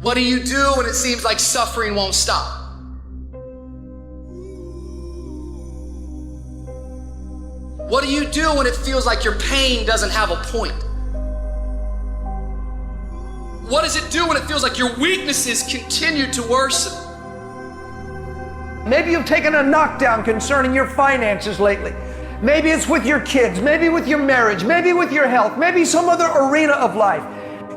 What do you do when it seems like suffering won't stop? What do you do when it feels like your pain doesn't have a point? What does it do when it feels like your weaknesses continue to worsen? Maybe you've taken a knockdown concerning your finances lately. Maybe it's with your kids, maybe with your marriage, maybe with your health, maybe some other arena of life.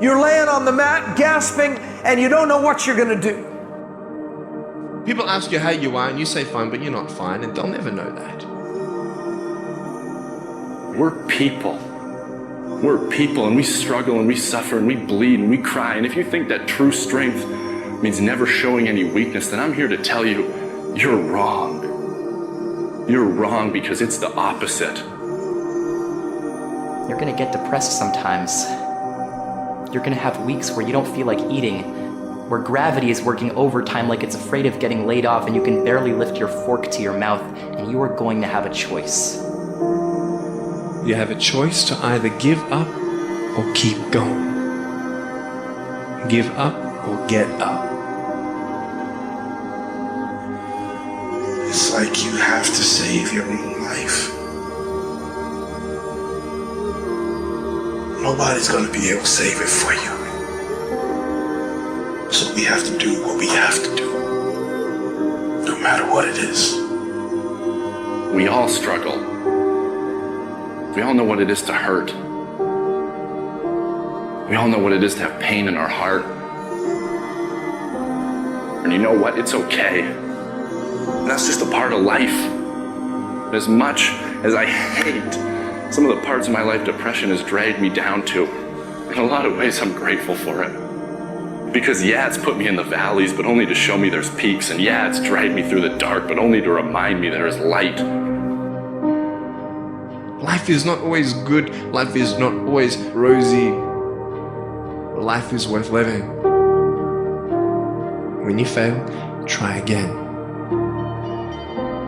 You're laying on the mat, gasping, and you don't know what you're gonna do. People ask you how you are and you say fine, but you're not fine, and they'll never know that. We're people. We're people, and we struggle and we suffer and we bleed and we cry. And if you think that true strength means never showing any weakness, then I'm here to tell you, you're wrong. You're wrong, because it's the opposite. You're gonna get depressed sometimes. You're gonna have weeks where you don't feel like eating, where gravity is working overtime like it's afraid of getting laid off and you can barely lift your fork to your mouth, and you are going to have a choice. You have a choice to either give up or keep going. Give up or get up. It's like you have to save your own life. Nobody's gonna be able to save it for you. So we have to do what we have to do, no matter what it is. We all struggle. We all know what it is to hurt. We all know what it is to have pain in our heart. And you know what? It's okay. That's just a part of life. As much as I hate some of the parts of my life depression has dragged me down to, in a lot of ways I'm grateful for it. Because yeah, it's put me in the valleys, but only to show me there's peaks. And yeah, it's dragged me through the dark, but only to remind me there is light. Life is not always good. Life is not always rosy. Life is worth living. When you fail, try again.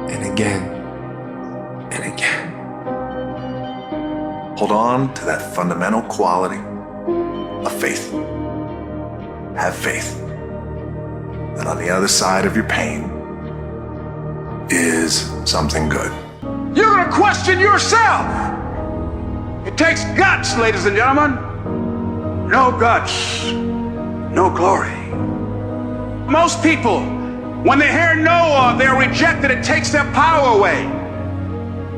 And again. And again. Hold on to that fundamental quality of faith. Have faith that on the other side of your pain is something good. You're gonna question yourself. It takes guts, ladies and gentlemen. No guts, no glory. Most people, when they hear no or they're rejected, it takes their power away.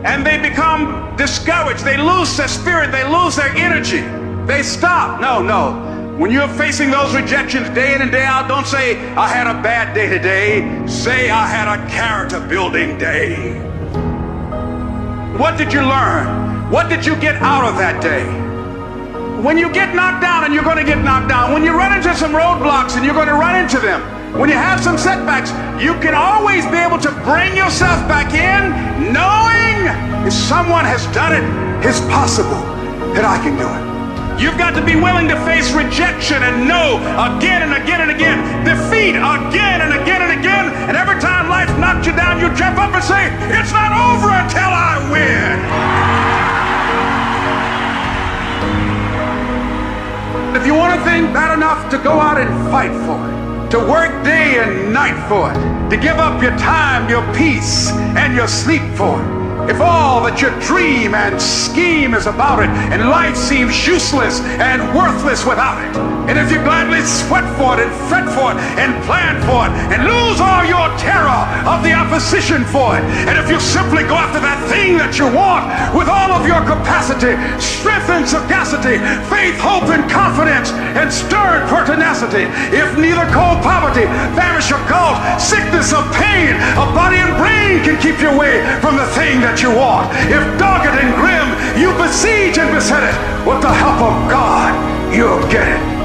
And they become discouraged. They lose their spirit. They lose their energy. They stop. No. When you're facing those rejections day in and day out, don't say, I had a bad day today. Say, I had a character building day. What did you learn? What did you get out of that day? When you get knocked down, and you're going to get knocked down, when you run into some roadblocks, and you're going to run into them, when you have some setbacks, you can always be able to bring yourself back in, knowing if someone has done it, it's possible that I can do it. You've got to be willing to face rejection and no again and again and again, defeat again and again and again, and every time life knocks you down, you jump up and say, it's not over until I win. If you want a thing bad enough to go out and fight for it, to work day and night for it, to give up your time, your peace, and your sleep for it, if all that you dream and scheme is about it, and life seems useless and worthless without it, and if you gladly sweat for it and fret for it and plan for it and lose all your terror of the opposition for it, and if you simply go after that thing that you want with all of your capacity, strength and sagacity, faith, hope and confidence, and stern pertinacity, if neither cold poverty, famish or cold, sickness or pain, of body and brain can keep you away from the thing that you want, if dogged and grim you besiege and beset it, with the help of God, you'll get it.